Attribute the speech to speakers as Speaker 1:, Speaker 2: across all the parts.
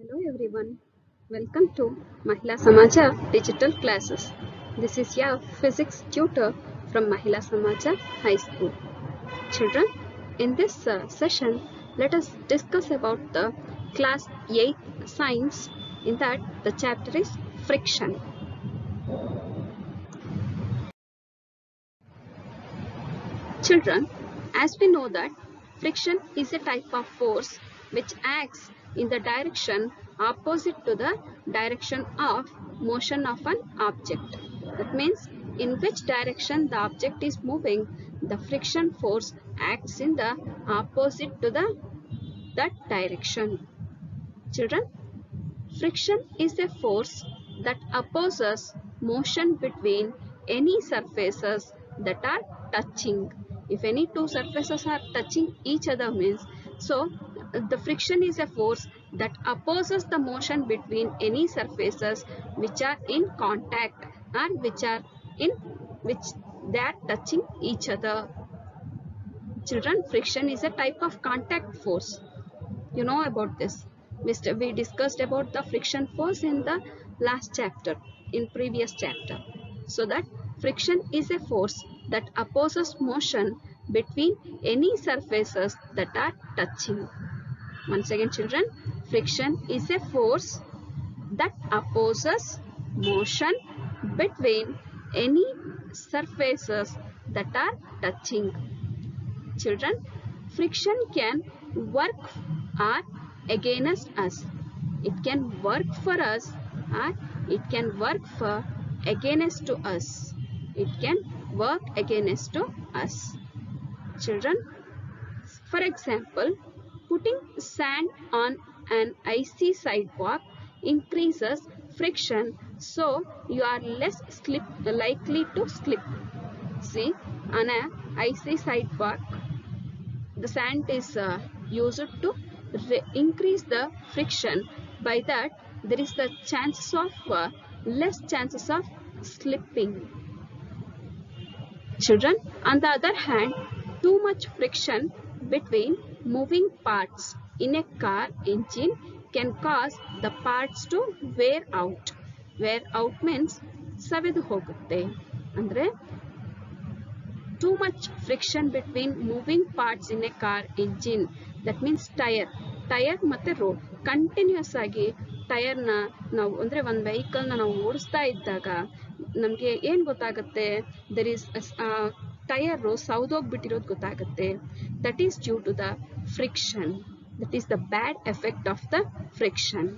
Speaker 1: Hello everyone, welcome to Mahila Samaja digital classes. This is your physics tutor from Mahila Samaja High School. Children, in this session, let us discuss about the class 8 science. In that, the chapter is friction. Children, as we know that friction is a type of force which acts in the direction opposite to the direction of motion of an object. That means in which direction the object is moving, the friction force acts in the opposite to that direction. Children, friction is a force that opposes motion between any surfaces that are touching. If any two surfaces are touching each other means, so the friction is a force that opposes the motion between any surfaces which are in contact or which they are touching each other. Children, friction is a type of contact force. You know about this. We discussed about the friction force in the last chapter, in previous chapter. So that friction is a force that opposes motion between any surfaces that are touching. Once again children, friction is a force that opposes motion between any surfaces that are touching. Children, friction can work or against us. It can work for us or it can work for against to us. It can work against to us. Children, for example, putting sand on an icy sidewalk increases friction, so you are less likely to slip. See, on an icy sidewalk, the sand is used to increase the friction. By that, there is the chances of less chances of slipping. Children, on the other hand, too much friction between moving parts in a car engine can cause the parts to wear out. Wear out means ಸವೆದು ಹೋಗುತ್ತೆ. ಅಂದ್ರೆ too much friction between moving parts in a car engine. That means tyre ಮತ್ತೆ road continuous ಆಗಿ ಟೈರ್ನ ನಾವು ಅಂದರೆ ಒಂದು ವೆಹಿಕಲ್ನ ನಾವು ಓಡಿಸ್ತಾ ಇದ್ದಾಗ ನಮಗೆ ಏನು ಗೊತ್ತಾಗುತ್ತೆ, ದರ್ ಈಸ್ ಟೈರು ಸೌದೋಗ್ಬಿಟ್ಟಿರೋದು ಗೊತ್ತಾಗುತ್ತೆ. That is due to the friction. That is the bad effect of the friction.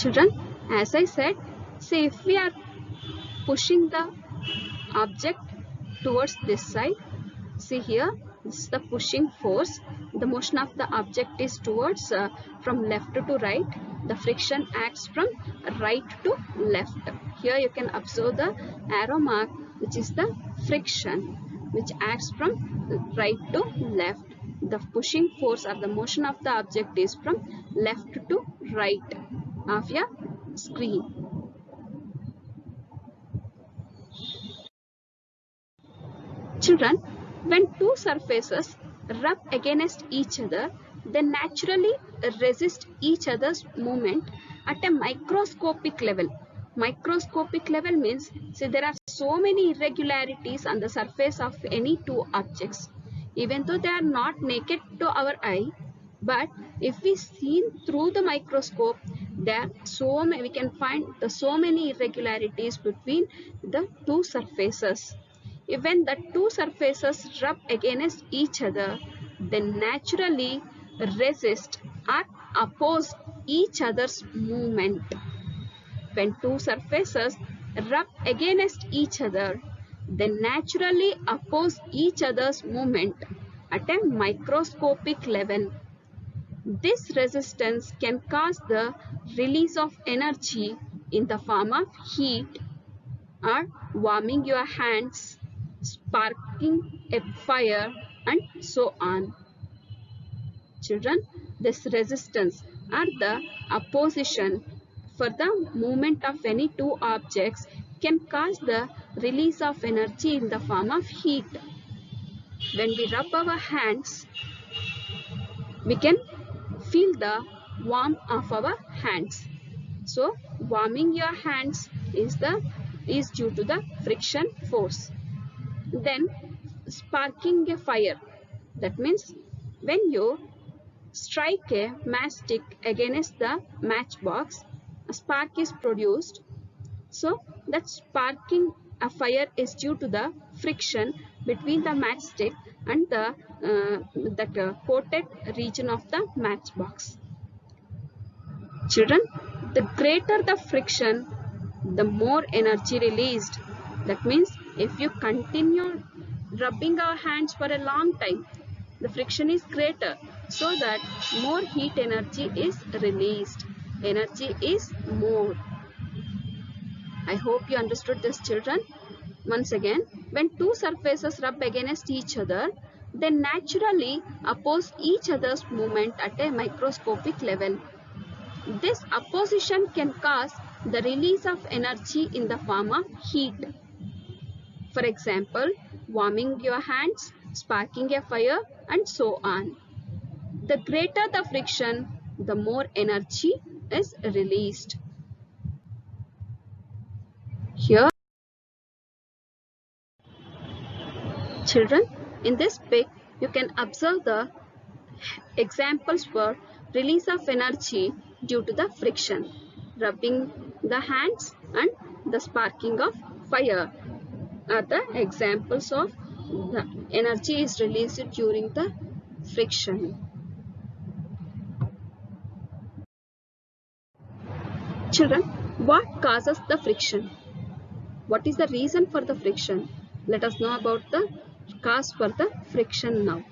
Speaker 1: Children, as I said, say if we are pushing the object towards this side, see here, this is the pushing force. The motion of the object is towards from left to right. The friction acts from right to left. Here you can observe the arrow mark, which is the friction, which acts from right to left. The pushing force or the motion of the object is from left to right of your screen. Children, when two surfaces rub against each other, they naturally resist each other's movement at a microscopic level. Microscopic level means, see, there are so many irregularities on the surface of any two objects. Even though they are not naked to our eye, but if we see through the microscope, there we can find so many irregularities between the two surfaces. When the two surfaces rub against each other, they naturally resist or oppose each other's movement. When two surfaces rub against each other, they naturally oppose each other's movement at a microscopic level. This resistance can cause the release of energy in the form of heat or warming your hands, sparking a fire, and so on. Children, this resistance or the opposition for the movement of any two objects can cause the release of energy in the form of heat. when we rub our hands, we can feel the warmth of our hands. So warming your hands is due to the friction force. Then sparking a fire, that means when you strike a matchstick against the matchbox, a spark is produced. So that sparking a fire is due to the friction between the matchstick and the coated region of the matchbox. Children, the greater the friction, the more energy released. That means if you continue rubbing our hands for a long time, the friction is greater, so that more heat energy is released. Energy is more. I hope you understood this, children. Once again, when two surfaces rub against each other, they naturally oppose each other's movement at a microscopic level. This opposition can cause the release of energy in the form of heat. For example, warming your hands, sparking a fire, and so on. The greater the friction, the more energy is released. Here, children, in this pic, you can observe the examples for release of energy due to the friction. Rubbing the hands and the sparking of fire are the examples of the energy is released during the friction. Children, what causes the friction? What is the reason for the friction? Let us know about the cause for the friction now.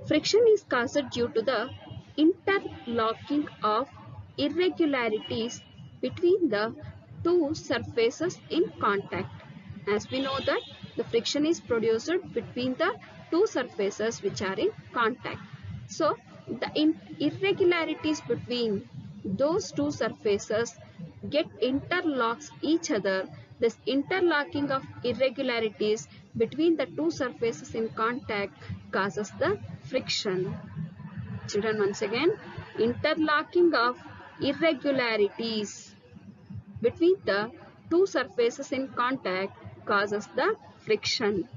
Speaker 1: Friction is caused due to the interlocking of irregularities between the two surfaces in contact. As we know that the friction is produced between the two surfaces which are in contact. So the irregularities between those two surfaces get interlocks each other. This interlocking of irregularities between the two surfaces in contact causes the friction. Children, once again, interlocking of irregularities between the two surfaces in contact causes the friction.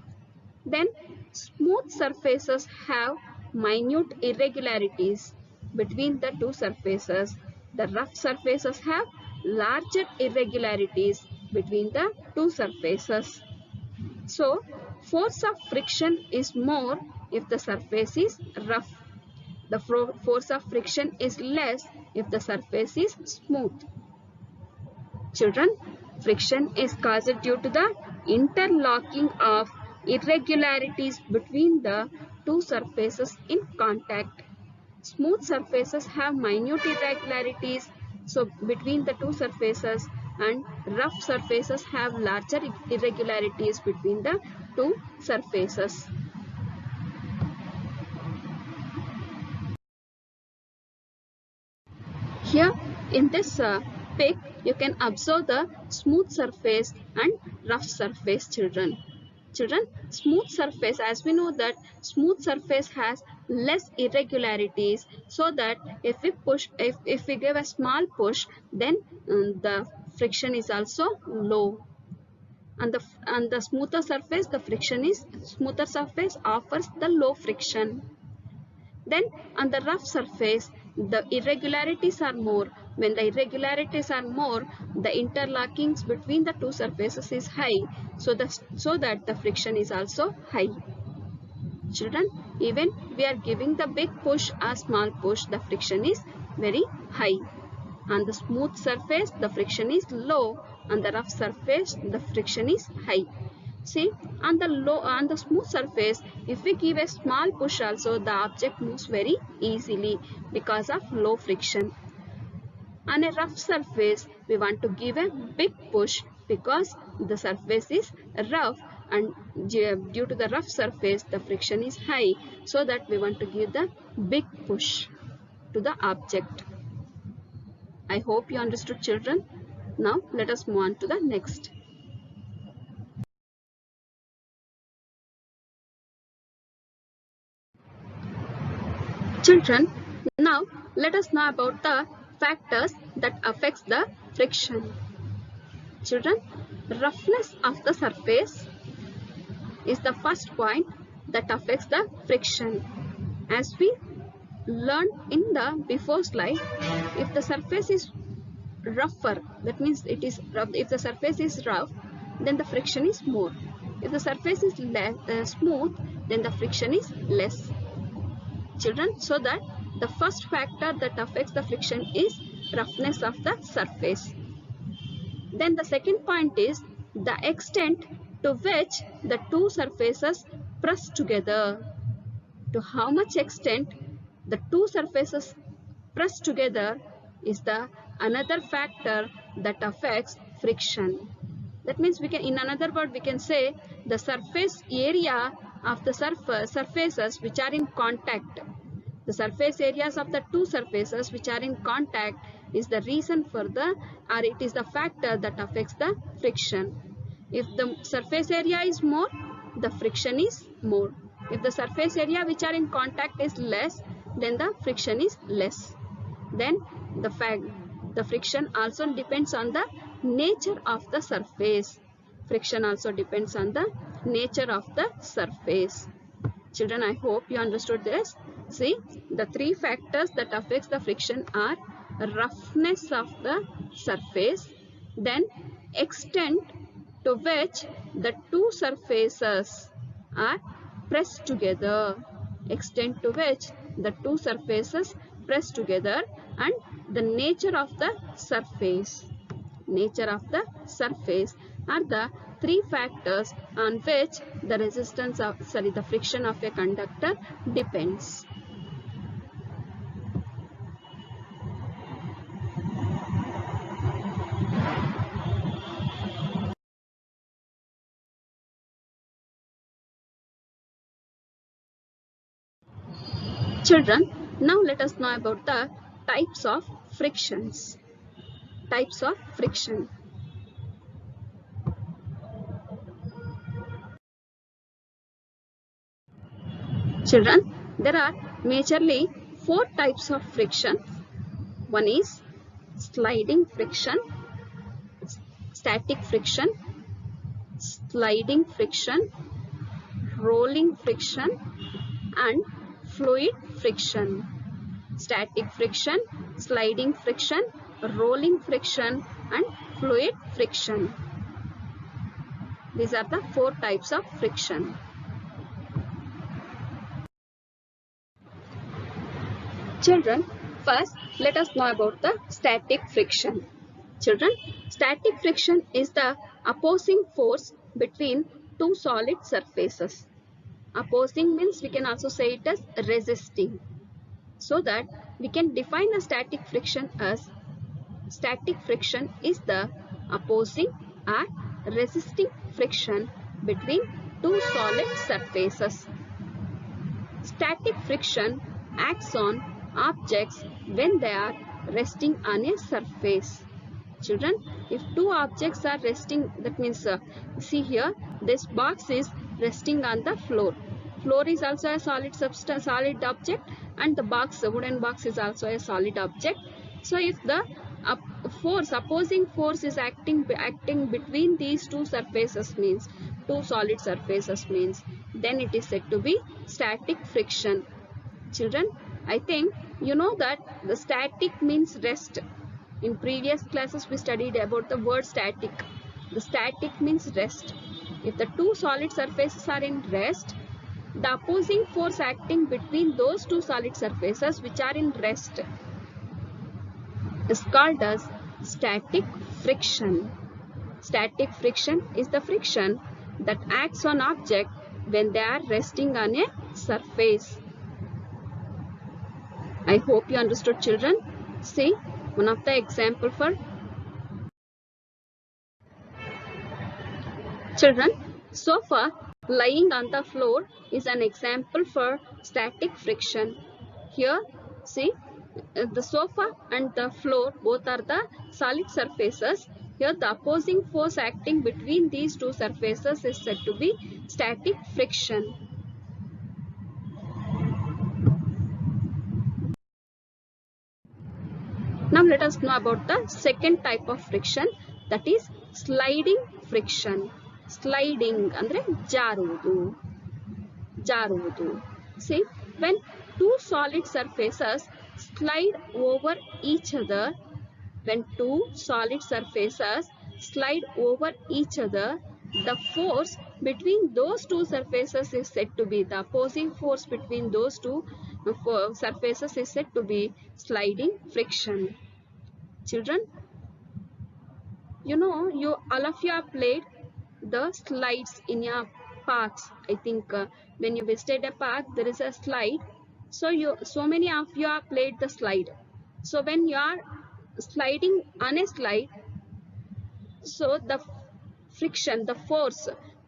Speaker 1: Then smooth surfaces have minute irregularities between the two surfaces. The rough surfaces have larger irregularities between the two surfaces. So force of friction is more if the surface is rough. The force of friction is less if the surface is smooth. Children, friction is caused due to the interlocking of irregularities between the two surfaces in contact. Smooth surfaces have minute irregularities between the two surfaces, and rough surfaces have larger irregularities between the two surfaces. Here in this pic, you can observe the smooth surface and rough surface, children. Children, smooth surface, as we know that smooth surface has less irregularities, so that if we give a small push, then the friction is also low. And the smoother surface, smoother surface offers the low friction. Then on the rough surface, the irregularities are more. When the irregularities are more, the interlockings between the two surfaces is high, so that the friction is also high. Children, even we are giving the big push or small push, the friction is very high. On the smooth surface, the friction is low. On the rough surface, the friction is high. See, on the smooth surface, if we give a small push also, the object moves very easily because of low friction. On a rough surface, we want to give a big push because the surface is rough, and due to the rough surface, the friction is high, so that we want to give the big push to the object. I hope you understood, children. Now let us move on to the next. Children, now let us know about the factors that affects the friction. Children, roughness of the surface is the first point that affects the friction. As we learned in the before slide, if the surface is rougher, that means it is rough. If the surface is rough, then the friction is more. If the surface is smooth, then the friction is less. Children, so that the first factor that affects the friction is roughness of the surface. Then the second point is the extent to which the two surfaces press together. To how much extent the two surfaces press together is the another factor that affects friction. That means we can, in another word, we can say the surface area of the surfaces which are in contact. The surface areas of the two surfaces which are in contact is the reason for the, or it is the factor that affects the friction. If the surface area is more, the friction is more. If the surface area which are in contact is less, then the friction is less. Then the friction also depends on the nature of the surface. Friction also depends on the nature of the surface. Children, I hope you understood this. See, the three factors that affects the friction are roughness of the surface, then extent to which the two surfaces are pressed together, extent to which the two surfaces press together, and the nature of the surface. Nature of the surface are the three factors on which the resistance of, the friction of a conductor depends. Children, now let us know about the types of frictions. Types of friction. Children, there are majorly four types of friction. One is sliding friction, static friction, sliding friction, rolling friction, and fluid friction. Static friction, sliding friction, rolling friction, and fluid friction. These are the four types of friction. Children, first let us know about the static friction. Children, static friction is the opposing force between two solid surfaces. Opposing means we can also say it as resisting. So that we can define a static friction as static friction is the opposing or resisting friction between two solid surfaces. Static friction acts on objects when they are resting on a surface. Children, if two objects are resting, that means see here, this box is resting on the floor. Floor is also a solid substance, solid object, and the box, wooden box, is also a solid object. So if the opposing force is acting between these two surfaces, means two solid surfaces, means then it is said to be static friction. Children, I think you know that the static means rest. In previous classes we studied about the word static. The static means rest. If the two solid surfaces are in rest, the opposing force acting between those two solid surfaces which are in rest is called as static friction. Static friction is the friction that acts on object when they are resting on a surface. I hope you understood, children. See, one of the example for children, sofa lying on the floor is an example for static friction. Here, see, the sofa and the floor both are the solid surfaces. Here the opposing force acting between these two surfaces is said to be static friction. Now let us know about the second type of friction, that is sliding friction. Sliding ಅಂದ್ರೆ ಜಾರುವುದು. See, when two solid surfaces slide over each other, the force between those two surfaces is said to be, the opposing force between those two surfaces is said to be sliding friction. Children, you know, all of you have played the slides in your parks. I think when you visited a park, there is a slide. So many of you have played the slide. So when you are sliding on a slide, so the friction, the force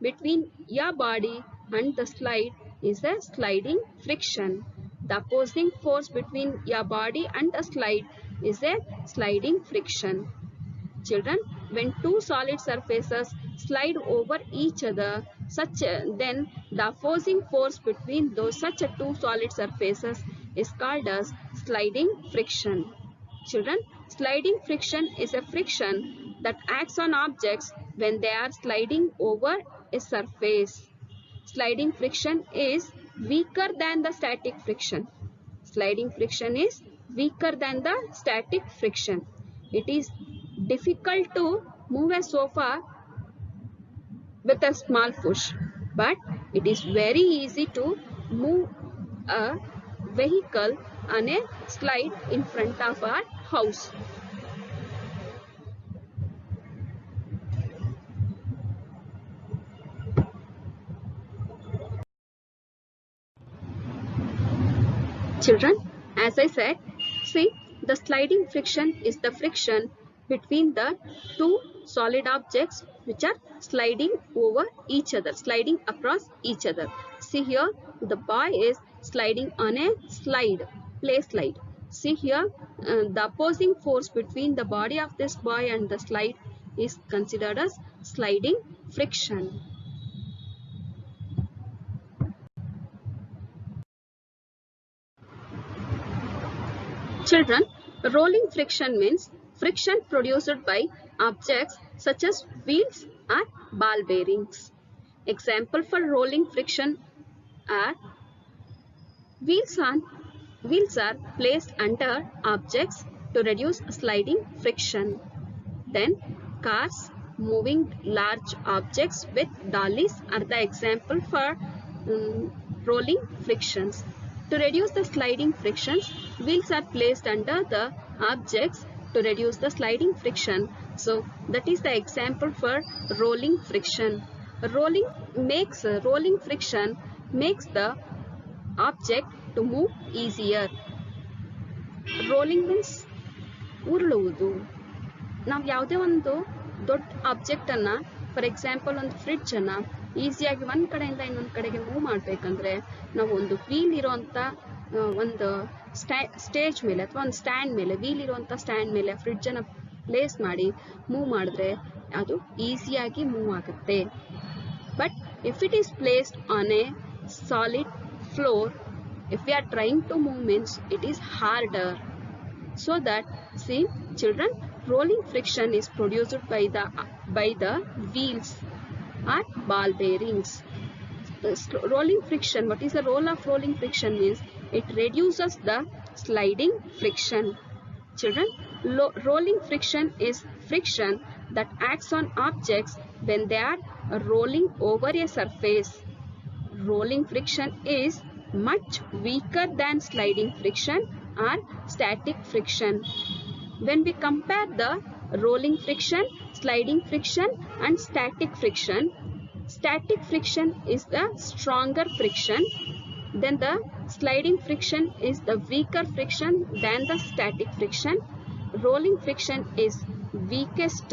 Speaker 1: between your body and the slide is a sliding friction. The opposing force between your body and the slide is a sliding friction. Children, when two solid surfaces slide over each other, then the opposing force between those such two solid surfaces is called as sliding friction. Children, sliding friction is a friction that acts on objects when they are sliding over a surface. Sliding friction is weaker than the static friction. Sliding friction is weaker than the static friction. It is difficult to move a sofa with a small push, but it is very easy to move a vehicle on a slide in front of our house. Children, as I said, see, the sliding friction is the friction between the two solid objects which are sliding over each other, sliding across each other. See here, the boy is sliding on a slide, play slide. See here, the opposing force between the body of this boy and the slide is considered as sliding friction. Children, rolling friction means friction produced by objects such as wheels or ball bearings. Example for rolling friction are wheels are placed under objects to reduce sliding friction. Then cars moving large objects with dollies are the example for rolling frictions. To reduce the sliding frictions, wheels are placed under the objects to reduce the sliding friction. So that is the example for rolling friction. Rolling friction makes the object to move easier. Rolling means ಉರುಳುವುದು. ನಾವು ಯಾವುದೇ ಒಂದು ದೊಡ್ಡ object ಅನ್ನ, for example ಒಂದು fridge ಅನ್ನ ಈಸಿಯಾಗಿ ಒಂದ್ ಕಡೆಯಿಂದ ಇನ್ನೊಂದು ಕಡೆಗೆ ಮೂವ್ ಮಾಡ್ಬೇಕಂದ್ರೆ ನಾವು ಒಂದು ವೀಲ್ ಇರುವಂತ ಒಂದು ಸ್ಟೇಜ್ ಮೇಲೆ ಅಥವಾ ಒಂದು ಸ್ಟ್ಯಾಂಡ್ ಮೇಲೆ, ವೀಲ್ ಇರುವಂತ ಸ್ಟ್ಯಾಂಡ್ ಮೇಲೆ ಫ್ರಿಡ್ಜ್ ಅನ್ನ ಪ್ಲೇಸ್ ಮಾಡಿ ಮೂವ್ ಮಾಡಿದ್ರೆ ಅದು ಈಸಿಯಾಗಿ ಮೂವ್ ಆಗುತ್ತೆ. But if it is placed on a solid floor, if we are trying to move means it is harder. So that, see children, rolling friction is produced by the wheels or ball bearings. Rolling friction, what is the role of rolling friction means it reduces the sliding friction. Children, rolling friction is friction that acts on objects when they are rolling over a surface. Rolling friction is much weaker than sliding friction or static friction. When we compare the rolling friction, sliding friction and static friction is the stronger friction. Then the sliding friction is the weaker friction than the static friction. Rolling friction is weakest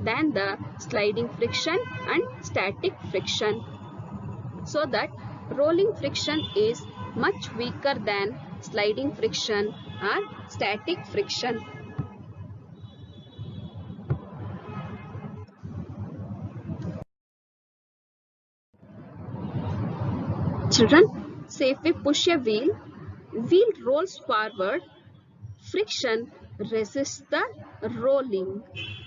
Speaker 1: than the sliding friction and static friction. So that rolling friction is much weaker than sliding friction or static friction. Children, say if we push a wheel rolls forward, friction resists the rolling,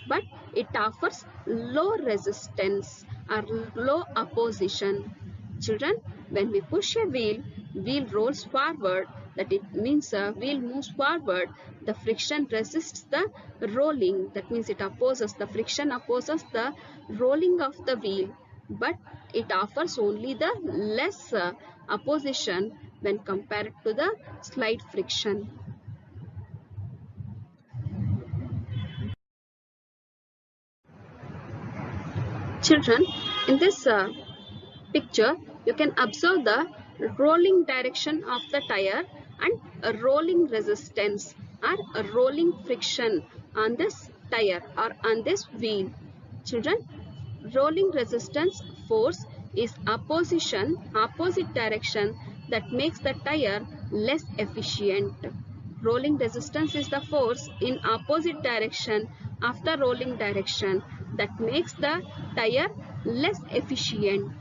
Speaker 1: but it offers low resistance or low opposition. Children, when we push a wheel rolls forward, that it means a wheel moves forward. The friction resists the rolling, that means it opposes, the friction opposes the rolling of the wheel, but it offers only the less opposition when compared to the slight friction. Children, in this picture, you can observe the rolling direction of the tire and a rolling resistance or a rolling friction on this tire or on this wheel. Children, rolling resistance force is opposite direction that makes the tire less efficient. Rolling resistance is the force in opposite direction of the rolling direction that makes the tire less efficient.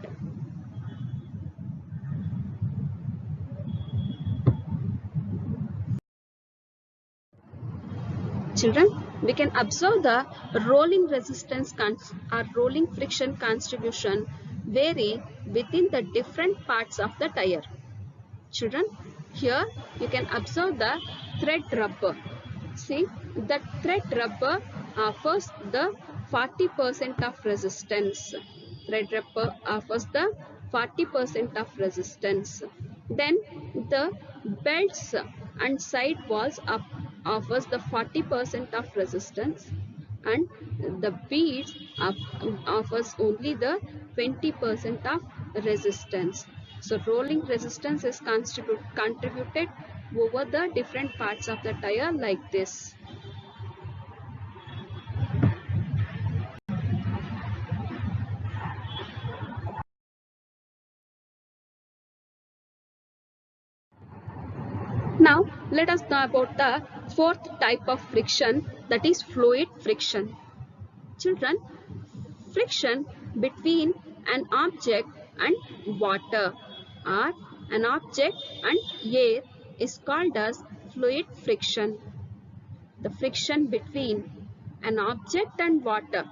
Speaker 1: Children, we can observe the rolling resistance or rolling friction contribution vary within the different parts of the tire. Children, here you can observe the thread rubber. See, the thread rubber offers the 40% of resistance. Thread rubber offers the 40% of resistance. Then the belts and side walls offers the 40% of resistance, and the beads offers only the 20% of resistance. So rolling resistance is contributed over the different parts of the tire like this. Now let us know about the fourth type of friction, that is fluid friction. Children, friction between an object and water or an object and air is called as fluid friction. The friction between an object and water,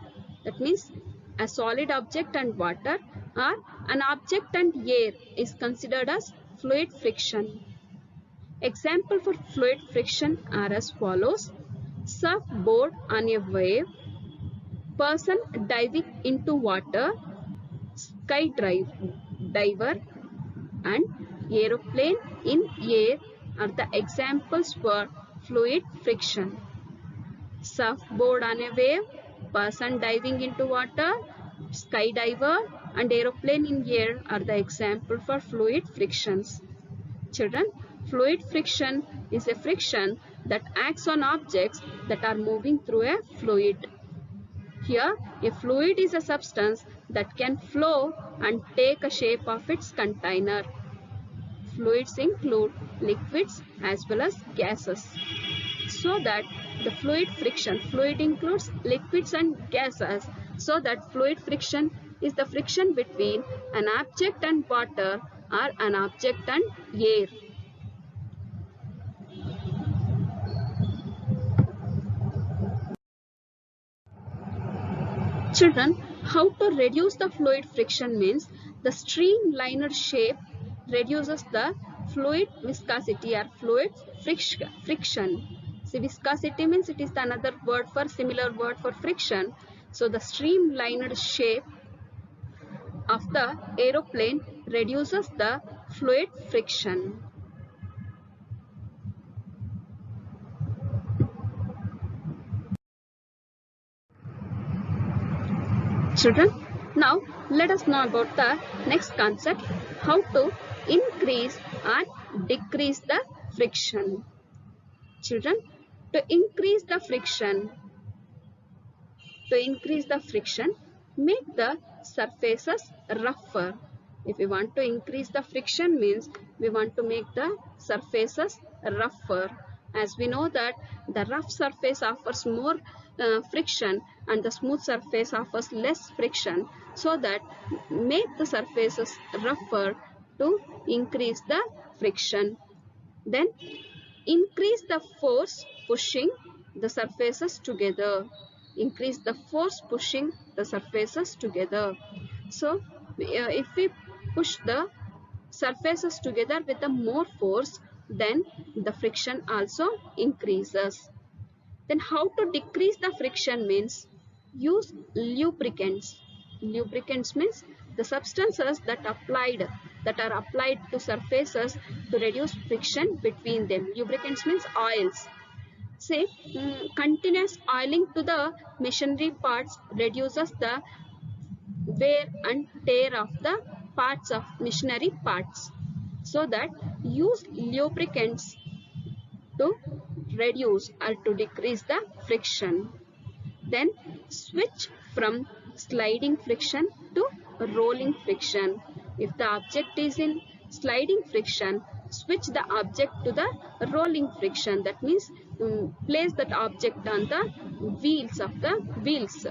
Speaker 1: that means a solid object and water, or an object and air, is considered as fluid friction. Example for fluid friction are as follows: surfboard on a wave, person diving into water, diver, and aeroplane in air are the examples for fluid friction. Surfboard on a wave, person diving into water, skydiver, and aeroplane in air are the example for fluid frictions. Children, fluid friction is a friction that acts on objects that are moving through a fluid. Here, a fluid is a substance that can flow and take a shape of its container. Fluids include liquids as well as gases. So that the fluid includes liquids and gases. So that fluid friction is the friction between an object and water or an object and air. Children, how to reduce the fluid friction means the streamlined shape reduces the fluid viscosity or fluid friction. See, viscosity means it is another word for similar word for friction. So the streamlined shape of the aeroplane reduces the fluid friction. Children, now let us know about the next concept, how to increase and decrease the friction. Children, to increase the friction, make the surfaces rougher. If we want to increase the friction means we want to make the surfaces rougher. As we know that the rough surface offers more friction and the smooth surface offers less friction. So that make the surfaces rougher to increase the friction. Then increase the force pushing the surfaces together. Increase the force pushing the surfaces together. So if we push the surfaces together with the more force, then the friction also increases. Then how to decrease the friction means use lubricants. Lubricants means the substances that are applied to surfaces to reduce friction between them. Lubricants means oils. Say continuous oiling to the machinery parts reduces the wear and tear of the parts of machinery parts. So that use lubricants to reduce or to decrease the friction. Then switch from sliding friction to rolling friction. If the object is in sliding friction, switch the object to the rolling friction. That means place that object on the wheels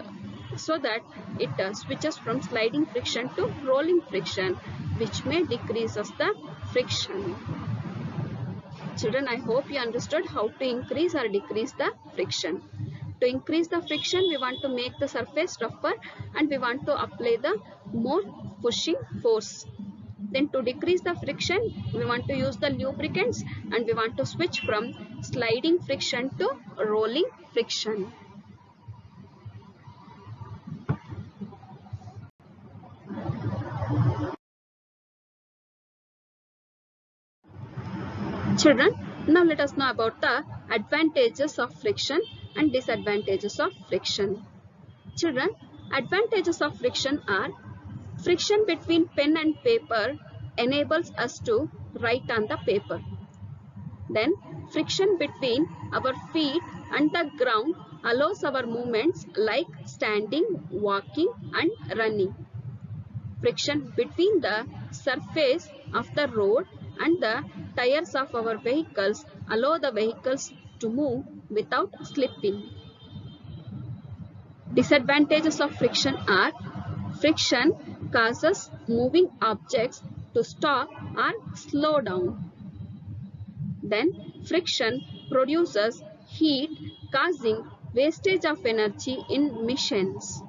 Speaker 1: so that it switches from sliding friction to rolling friction, which may decreases the friction. Children, I hope you understood how to increase or decrease the friction. To increase the friction, we want to make the surface rougher and we want to apply the more pushing force. Then to decrease the friction, we want to use the lubricants and we want to switch from sliding friction to rolling friction. Children, now let us know about the advantages of friction and disadvantages of friction. Children, advantages of friction are friction between pen and paper enables us to write on the paper. Then friction between our feet and the ground allows our movements like standing, walking and running. Friction between the surface of the road and the tires of our vehicles allow the vehicles to move without slipping. Disadvantages of friction are friction causes moving objects to stop or slow down. Then friction produces heat causing wastage of energy in machines.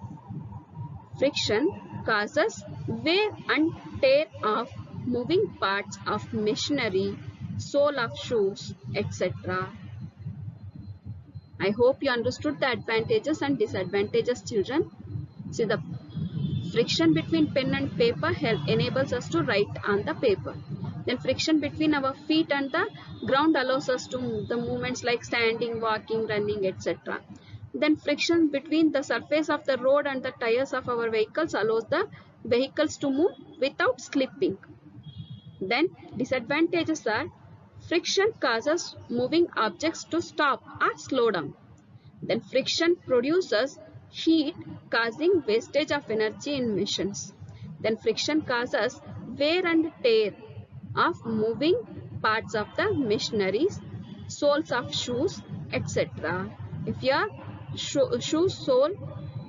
Speaker 1: Friction causes wear and tear of moving parts of machinery, sole of shoes, etc. I hope you understood the advantages and disadvantages, children. See, the friction between pen and paper enables us to write on the paper. Then friction between our feet and the ground allows us to move the movements like standing, walking, running, etc. Then friction between the surface of the road and the tires of our vehicles allows the vehicles to move without slipping. Then disadvantages are friction causes moving objects to stop or slow down. Then friction produces heat causing wastage of energy in machines. Then friction causes wear and tear of moving parts of the machineries, soles of shoes, etc. If your shoe sole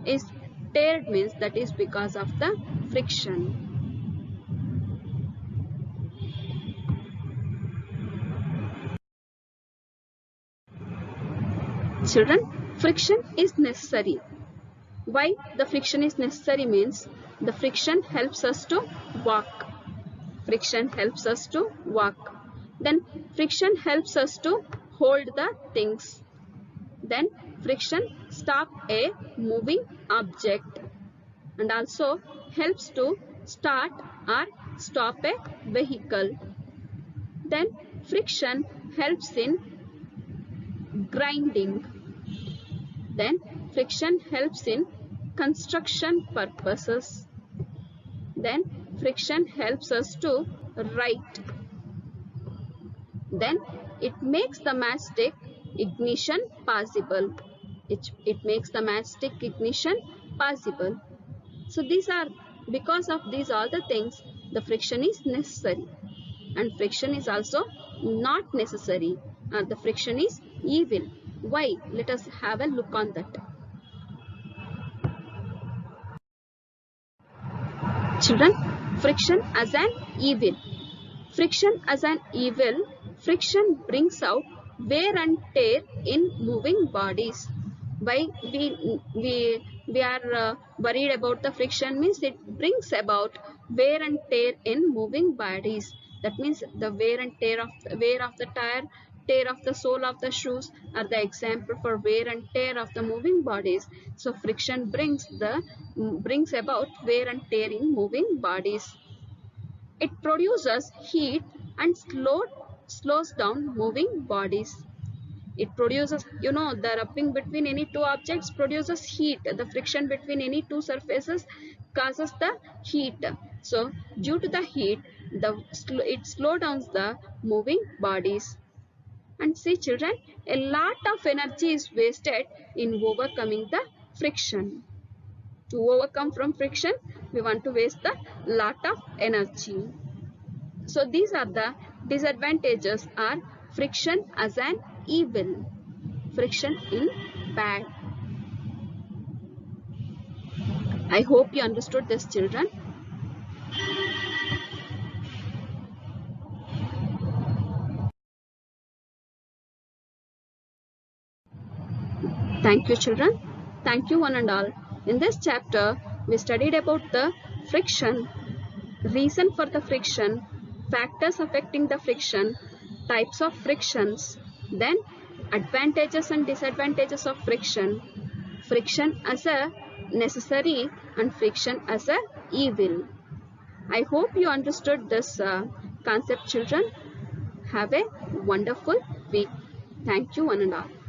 Speaker 1: is teared, means that is because of the friction. Children, friction is necessary. Why the friction is necessary means the friction helps us to walk. Friction helps us to walk. Then friction helps us to hold the things. Then friction stops a moving object and also helps to start or stop a vehicle. Then friction helps in grinding. Then friction helps in construction purposes. Then friction helps us to write. Then it makes the matchstick ignition possible. It makes the matchstick ignition possible. So these are, because of these all the things, the friction is necessary. And friction is also not necessary. The friction is evil. Why? Let us have a look on that. Children, friction as an evil. Friction as an evil, friction brings out wear and tear in moving bodies. Why we are worried about the friction means it brings about wear and tear in moving bodies. That means the wear of the tire, tear of the sole of the shoes are the example for wear and tear of the moving bodies. So friction brings about wear and tear in moving bodies. It produces heat and slows down moving bodies. It produces, the rubbing between any two objects produces heat. The friction between any two surfaces causes the heat. So due to the heat, it slows down the moving bodies. And see children, a lot of energy is wasted in overcoming the friction. To overcome from friction, we want to waste the lot of energy. So these are the disadvantages are friction as an evil. Friction in bad. I hope you understood this, children. Thank you, children. Thank you, one and all. In this chapter, we studied about the friction, reason for the friction, factors affecting the friction, types of frictions, then advantages and disadvantages of friction, friction as a necessary and friction as a evil. I hope you understood this concept, children. Have a wonderful week. Thank you, one and all.